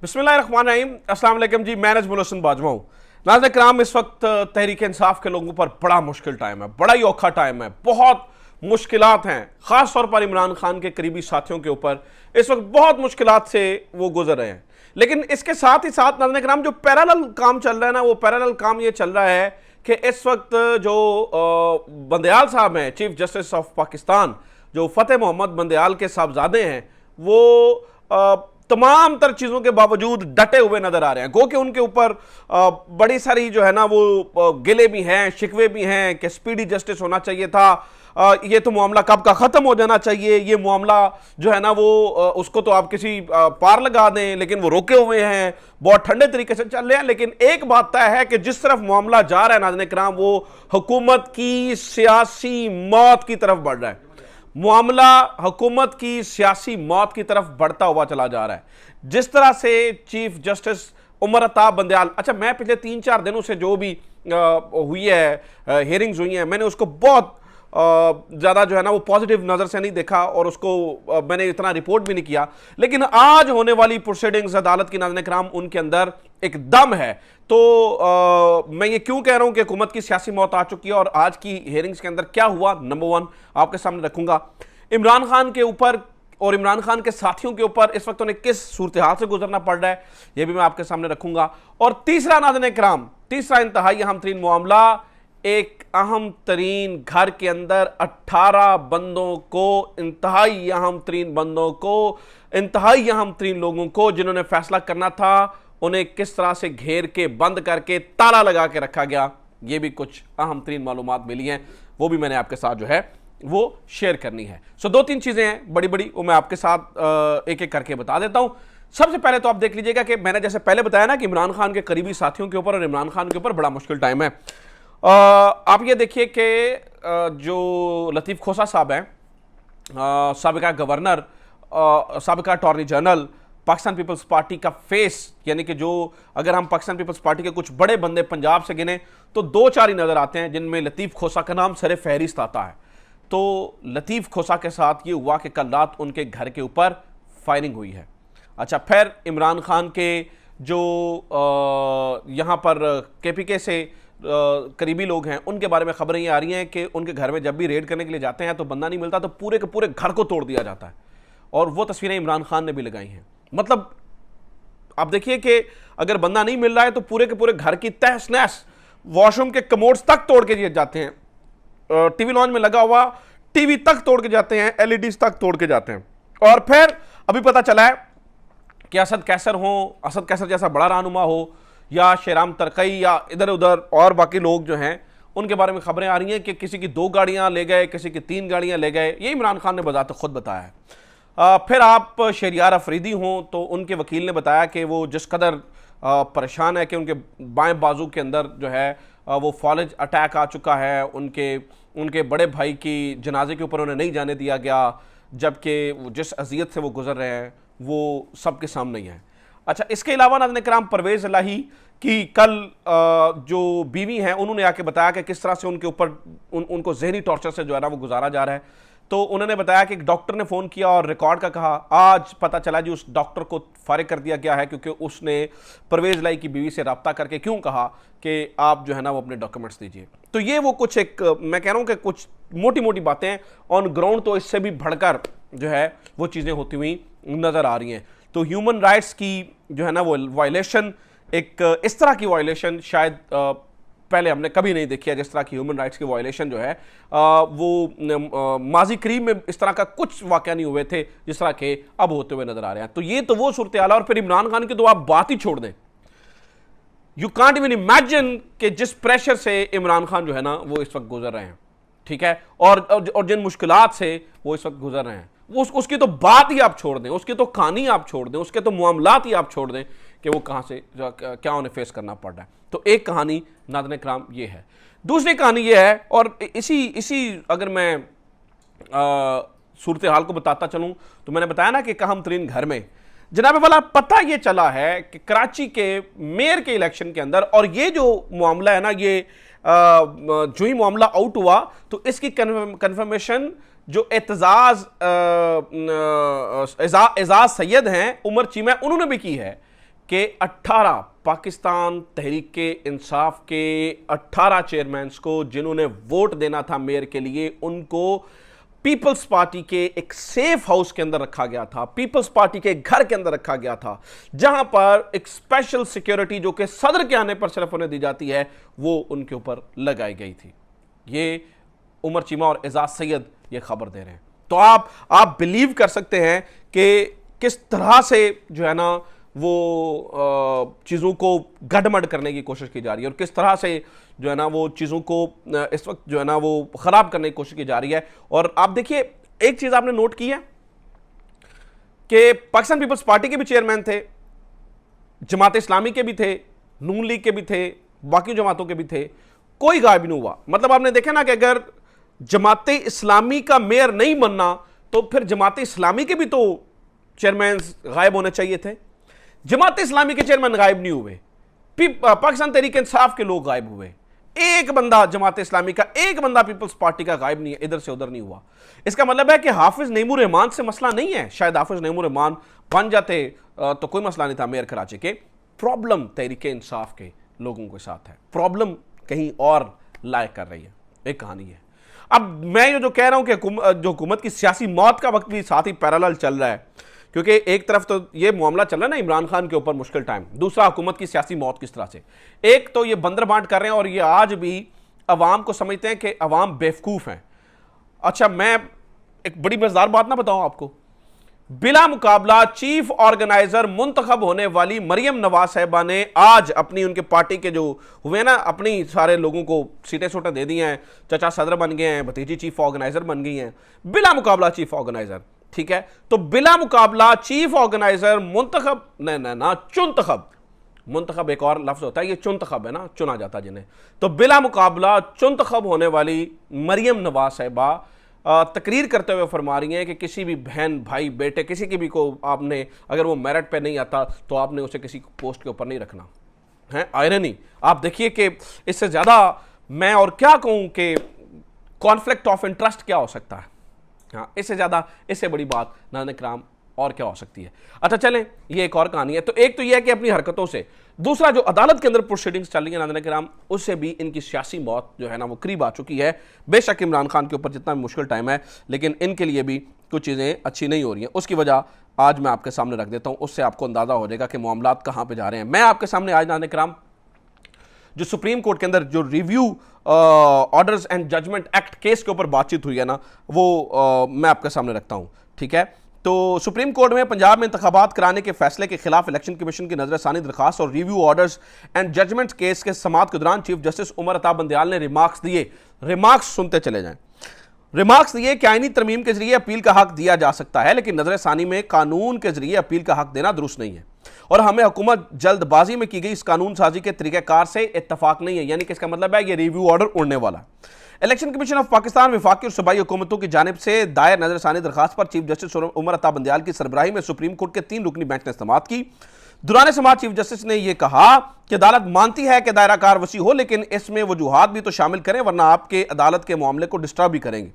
बिस्मिल्लाहिर्रहमानिर्रहीम। अस्सलाम वालेकुम जी, मैं नजमुल हसन बाजवा हूँ। नाज़रीन कराम, इस वक्त तहरीक इंसाफ के लोगों पर बड़ा मुश्किल टाइम है, बड़ा ही औखा टाइम है, बहुत मुश्किलात हैं। ख़ास तौर पर इमरान खान के करीबी साथियों के ऊपर इस वक्त बहुत मुश्किलात से वो गुजर रहे हैं। लेकिन इसके साथ ही साथ नाज़रीन कराम जो पैरेलल काम चल रहा है ना, वो पैरेलल काम ये चल रहा है कि इस वक्त जो बंदयाल साहब हैं, चीफ जस्टिस ऑफ पाकिस्तान, जो फ़तेह मोहम्मद बंदयाल के साहबजादे हैं, वो तमाम तर चीज़ों के बावजूद डटे हुए नजर आ रहे हैं। गो कि उनके ऊपर बड़ी सारी जो है ना वो गिले भी हैं, शिकवे भी हैं कि स्पीडी जस्टिस होना चाहिए था, ये तो मामला कब का ख़त्म हो जाना चाहिए, ये मामला जो है ना वो उसको तो आप किसी पार लगा दें, लेकिन वो रोके हुए हैं, बहुत ठंडे तरीके से चल रहे हैं। लेकिन एक बात तय है कि जिस तरफ मामला जा रहा है नाज़रीन किराम, वो हुकूमत की सियासी मौत की तरफ बढ़ रहा है। मामला हुकूमत की सियासी मौत की तरफ बढ़ता हुआ चला जा रहा है। जिस तरह से चीफ जस्टिस उमर अता बंदयाल, अच्छा, मैं पिछले 3-4 दिनों से जो भी हुई है, हियरिंग्स हुई हैं, मैंने उसको बहुत ज़्यादा जो है ना वो पॉजिटिव नज़र से नहीं देखा और उसको मैंने इतना रिपोर्ट भी नहीं किया। लेकिन आज होने वाली प्रोसीडिंग्स अदालत की नाज़रीन किराम, उनके अंदर एक दम है। तो मैं ये क्यों कह रहा हूं कि हुकूमत की सियासी मौत आ चुकी है और आज की हियरिंग्स के अंदर क्या हुआ, नंबर 1 आपके सामने रखूंगा। इमरान खान के ऊपर और इमरान खान के साथियों के ऊपर इस वक्त उन्हें किस सूरत हाल से गुजरना पड़ रहा है, यह भी मैं आपके सामने रखूंगा। और तीसरा नाज़रीन किराम, तीसरा इंतहाई अहम तरीन मामला, एक अहम तरीन घर के अंदर 18 बंदों को, इंतहाई अहम तरीन बंदों को, इंतहाई अहम तरीन लोगों को जिन्होंने फैसला करना था, उन्हें किस तरह से घेर के बंद करके ताला लगा के रखा गया। ये भी कुछ अहम तरीन मालूमात मिली हैं, वो भी मैंने आपके साथ जो है वो शेयर करनी है। सो 2-3 चीजें हैं बड़ी बड़ी, वो मैं आपके साथ एक एक करके बता देता हूं। सबसे पहले तो आप देख लीजिएगा कि मैंने जैसे पहले बताया ना कि इमरान खान के करीबी साथियों के ऊपर और इमरान खान के ऊपर बड़ा मुश्किल टाइम है। आप ये देखिए कि जो लतीफ़ खोसा साहब हैं, साबिका गवर्नर, साबिका अटॉर्नी जनरल, पाकिस्तान पीपल्स पार्टी का फेस, यानी कि जो अगर हम पाकिस्तान पीपल्स पार्टी के कुछ बड़े बंदे पंजाब से गिने तो 2-4 ही नजर आते हैं जिनमें लतीफ़ खोसा का नाम सरे फहरिस्त आता है। तो लतीफ़ खोसा के साथ ये हुआ कि कल रात उनके घर के ऊपर फायरिंग हुई है। अच्छा, फिर इमरान खान के जो यहाँ पर KPK से करीबी लोग हैं, उनके बारे में खबरें ये आ रही हैं कि उनके घर में जब भी रेड करने के लिए जाते हैं तो बंदा नहीं मिलता, तो पूरे के पूरे घर को तोड़ दिया जाता है। और वो तस्वीरें इमरान खान ने भी लगाई हैं। मतलब आप देखिए कि अगर बंदा नहीं मिल रहा है तो पूरे के पूरे घर की तहस नहस, वॉशरूम के कमोड्स तक तोड़ के दिए जाते हैं, टीवी लॉन्च में लगा हुआ टीवी तक तोड़ के जाते हैं, LEDs तक तोड़ के जाते हैं। और फिर अभी पता चला है कि असद कैसर हो, असद कैसर जैसा बड़ा रहनुमा हो, या शेराम तरकई, या इधर उधर और बाकी लोग जो हैं, उनके बारे में खबरें आ रही हैं कि किसी की 2 गाड़ियां ले गए, किसी की 3 गाड़ियां ले गए। ये इमरान खान ने बजाते खुद बताया है। फिर आप शहरियार अफरीदी हों तो उनके वकील ने बताया कि वो जिस कदर परेशान है कि उनके बाएं बाजू के अंदर जो है वो फॉलेज अटैक आ चुका है, उनके बड़े भाई की जनाजे के ऊपर उन्हें नहीं जाने दिया गया, जबकि जिस अजियत से वो गुजर रहे हैं वो सबके सामने ही है। अच्छा, इसके अलावा नाज़रीन किराम, परवेज़ इलाही की कल जो बीवी हैं उन्होंने आके बताया कि किस तरह से उनके ऊपर उनको जहनी टॉर्चर से जो है ना वो गुजारा जा रहा है। तो उन्होंने बताया कि एक डॉक्टर ने फ़ोन किया और रिकॉर्ड का कहा। आज पता चला जी उस डॉक्टर को फारिग कर दिया गया है क्योंकि उसने परवेज़ इलाही की बीवी से रब्ता करके क्यों कहा कि आप जो है ना वो अपने डॉक्यूमेंट्स दीजिए। तो ये वो कुछ एक, मैं कह रहा हूँ कि कुछ मोटी मोटी बातें ऑन ग्राउंड तो इससे भी बढ़कर जो है वो चीज़ें होती हुई नज़र आ रही हैं। तो ह्यूमन राइट्स की जो है ना वो वायलेशन, एक इस तरह की वायलेशन शायद पहले हमने कभी नहीं देखी है। जिस तरह की ह्यूमन राइट्स की वायलेशन जो है वो माजी करीब में इस तरह का कुछ वाक़या नहीं हुए थे जिस तरह के अब होते हुए नजर आ रहे हैं। तो ये तो वो सूरत हाल है। और फिर इमरान खान की तो आप बात ही छोड़ दें, यू कांट इवन इमेजिन कि जिस प्रेशर से इमरान खान जो है ना वो इस वक्त गुजर रहे हैं, ठीक है, और जिन मुश्किलात से वो इस वक्त गुजर रहे हैं, वो उसकी तो बात ही आप छोड़ दें, उसकी तो कहानी आप छोड़ दें, उसके तो मामलात ही आप छोड़ दें कि वो कहाँ से क्या उन्हें फेस करना पड़ रहा है। तो एक कहानी नाज़रीन किराम ये है। दूसरी कहानी ये है, और इसी अगर मैं सूरत हाल को बताता चलूँ तो मैंने बताया ना कि एक अहम तरीन घर में जनाब वाला पता ये चला है कि कराची के मेयर के इलेक्शन के अंदर, और ये जो मामला है ना, ये जो ही मामला आउट हुआ तो इसकी कन्फर्मेशन जो एजाज सैयद हैं उमर चीमा, उन्होंने भी की है कि 18 पाकिस्तान तहरीक इंसाफ के 18 चेयरमैन्स को जिन्होंने वोट देना था मेयर के लिए, उनको पीपल्स पार्टी के एक सेफ हाउस के अंदर रखा गया था, पीपल्स पार्टी के घर के अंदर रखा गया था, जहां पर एक स्पेशल सिक्योरिटी जो कि सदर के आने पर सिर्फ उन्हें दी जाती है, वो उनके ऊपर लगाई गई थी। ये उमर चीमा और एजाज सैयद ये खबर दे रहे हैं। तो आप बिलीव कर सकते हैं कि किस तरह से जो है ना वो चीज़ों को गड़बड़ करने की कोशिश की जा रही है और किस तरह से जो है ना वो चीज़ों को इस वक्त जो है ना वो ख़राब करने की कोशिश की जा रही है। और आप देखिए, एक चीज़ आपने नोट की है कि पाकिस्तान पीपल्स पार्टी के भी चेयरमैन थे, जमात इस्लामी के भी थे, नून लीग के भी थे, बाकी जमातों के भी थे, कोई गायब नहीं हुआ। मतलब आपने देखा ना कि अगर जमात इस्लामी का मेयर नहीं बनना तो फिर जमात इस्लामी के भी तो चेयरमैन गायब होने चाहिए थे। जमात इस्लामी के चेयरमैन गायब नहीं हुए, पाकिस्तान तहरीक इंसाफ के लोग गायब हुए, एक बंदा जमात इस्लामी का, एक बंदा पीपल्स पार्टी का गायब नहीं है, इधर से उधर नहीं हुआ। इसका मतलब है कि हाफिज नईमुर रहमान से मसला नहीं है। शायद हाफिज नईमुर रहमान बन जाते तो कोई मसला नहीं था मेयर कराची के। प्रॉब्लम तहरीक इंसाफ के लोगों के साथ है, प्रॉब्लम कहीं और लायक कर रही है, एक कहानी है। अब मैं ये जो कह रहा हूं कि जो हुकूमत की सियासी मौत का वक्त भी साथ ही पैरेलल चल रहा है, क्योंकि एक तरफ तो ये मामला चल रहा है ना इमरान खान के ऊपर मुश्किल टाइम, दूसरा हुकूमत की सियासी मौत किस तरह से। एक तो ये बंदर बांट कर रहे हैं और ये आज भी अवाम को समझते हैं कि अवाम बेवकूफ़ हैं। अच्छा, मैं एक बड़ी मजेदार बात ना बताऊं आपको, बिला मुकाबला चीफ ऑर्गेनाइजर मुंतखब होने वाली मरियम नवाज साहिबा ने आज अपनी, उनके पार्टी के जो हुए ना, अपनी सारे लोगों को सीटें सोटें दे दी हैं, चचा सदर बन गए हैं, भतीजी चीफ ऑर्गेनाइजर बन गई हैं, बिला मुकाबला चीफ ऑर्गेनाइजर। ठीक है, तो बिला मुकाबला चीफ ऑर्गेनाइजर मुंतखब ना चुनतखब, मुंतखब एक और लफ्ज होता है, ये चुनतखब है ना, चुना जाता जिन्हें। तो बिला मुकाबला चुनतखब होने वाली मरियम नवाज साहिबा तकरीर करते हुए फरमा रही हैं कि किसी भी बहन भाई बेटे किसी की भी को आपने, अगर वो मेरिट पे नहीं आता तो आपने उसे किसी पोस्ट के ऊपर नहीं रखना है। आयरनी आप देखिए कि इससे ज़्यादा मैं और क्या कहूँ कि कॉन्फ्लिक्ट ऑफ इंटरेस्ट क्या हो सकता है। हाँ, इससे ज़्यादा, इससे बड़ी बात नाज़रीन किराम और क्या हो सकती है। अच्छा चलें, ये एक और कहानी है। तो एक तो यह है कि अपनी हरकतों से, दूसरा जो अदालत के अंदर प्रोसीडिंग्स चल रही है नाज़रीन किराम, उससे भी इनकी सियासी मौत जो है ना वो करीब आ चुकी है। बेशक इमरान खान के ऊपर जितना भी मुश्किल टाइम है, लेकिन इनके लिए भी कुछ चीज़ें अच्छी नहीं हो रही हैं। उसकी वजह आज मैं आपके सामने रख देता हूँ, उससे आपको अंदाज़ा हो जाएगा कि मामलात कहाँ पर जा रहे हैं। मैं आपके सामने आज नाज़रीन किराम जो सुप्रीम कोर्ट के अंदर जो review orders and judgment act case के ऊपर बातचीत हुई है ना, वो मैं आपके सामने रखता हूँ। ठीक है, तो सुप्रीम कोर्ट में पंजाब में इंतखाबात कराने के फैसले के खिलाफ इलेक्शन कमीशन की नजरसानी दरखास्त और review orders and judgment case के समाअत के दौरान चीफ जस्टिस उमर अता बंदयाल ने रिमार्क्स दिए। रिमार्क्स सुनते चले जाएं। रिमार्क्स दिए कि आईनी तरमीम के जरिए अपील का हक दिया जा सकता है, लेकिन नजरसानी में कानून के जरिए अपील का हक देना दुरुस्त नहीं है और हमें हुकूमत जल्दबाजी में की गई इस कानून साजी के तरीक़ाकार से इत्तफाक नहीं है। यानी कि इसका मतलब है ये रिव्यू ऑर्डर उड़ने वाला। इलेक्शन कमीशन ऑफ पाकिस्तान वफाकी और सूबाई हुकूमतों की जानिब से दायर नजरसानी दरखास्त पर चीफ जस्टिस उमर अता बंदयाल की सरबराही में सुप्रीम कोर्ट के 3 रुकनी बेंच ने समाअत की। दौरान समाअत चीफ जस्टिस ने यह कहा कि अदालत मानती है कि दायरा कार वसी हो, लेकिन इसमें वजूहात भी तो शामिल करें, वरना आपके अदालत के मामले को डिस्टर्ब भी करेंगे।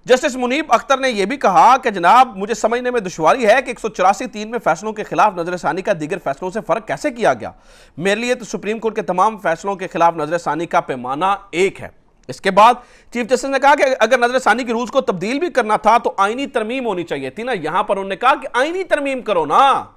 जस्टिस मुनीब अख्तर ने यह भी कहा कि जनाब, मुझे समझने में दुश्वारी है कि 184(3) में फैसलों के खिलाफ नजरसानी का दीगर फैसलों से फर्क कैसे किया गया। मेरे लिए तो सुप्रीम कोर्ट के तमाम फैसलों के खिलाफ नजरसानी का पैमाना एक है। इसके बाद चीफ जस्टिस ने कहा कि अगर नजरसानी के रूल्स को तब्दील भी करना था तो आईनी तरमीम होनी चाहिए थी ना। यहां पर उन्होंने कहा कि आईनी तरमीम करो ना,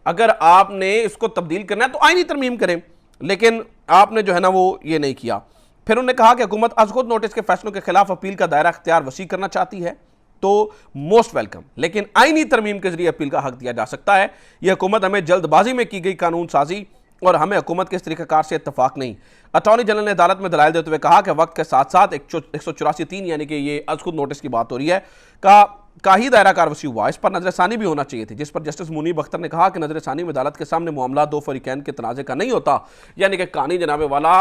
अगर आपने इसको तब्दील करना है तो आईनी तरमीम करें, लेकिन आपने जो है ना वो ये नहीं किया। फिर उन्होंने कहा कि हुकूमत अज खुद नोटिस के फैसलों के खिलाफ अपील का दायरा अख्तियार वसी करना चाहती है तो मोस्ट वेलकम, लेकिन आईनी तरमीम के जरिए अपील का हक दिया जा सकता है। यह हुकूमत हमें जल्दबाजी में की गई कानून साजी और हमें हुकूमत के इस तरीक़ाकार से इत्तफाक नहीं। अटॉर्नी जनरल ने अदालत में दलाइल देते हुए कहा कि वक्त के साथ साथ 184(3) यानी कि ये अज खुद नोटिस की बात हो रही है का ही दायरा कार वसी हुआ, इस पर नजरसानी भी होना चाहिए थी, जिस पर जस्टिस मुनीब अख्तर ने कहा कि नजरसानी में अदालत के सामने मामला दो फरीकैन के तनाज़े का नहीं होता। यानी कि कहानी जनाबे वाला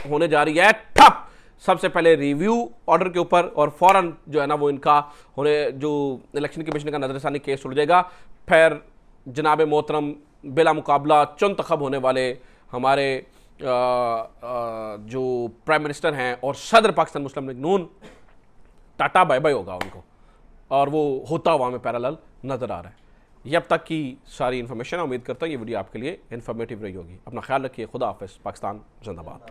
होने जा रही है ठप। सबसे पहले रिव्यू ऑर्डर के ऊपर और फौरन जो है ना वो इनका होने, जो इलेक्शन कमीशन का नजरसानी केस उड़ जाएगा। फिर जनाब मोहतरम बिला मुकाबला चुनतखब होने वाले हमारे जो प्राइम मिनिस्टर हैं और सदर पाकिस्तान मुस्लिम लीग नून, टाटा बाय बाय होगा उनको, और वो होता हुआ हमें पैरेलल नजर आ रहा है। ये अब तक की सारी इन्फॉर्मेशन है। उम्मीद करता हूँ ये वीडियो आपके लिए इन्फॉर्मेटिव रही होगी। अपना ख्याल रखिए। खुदा हाफिज़। पाकिस्तान जिंदाबाद।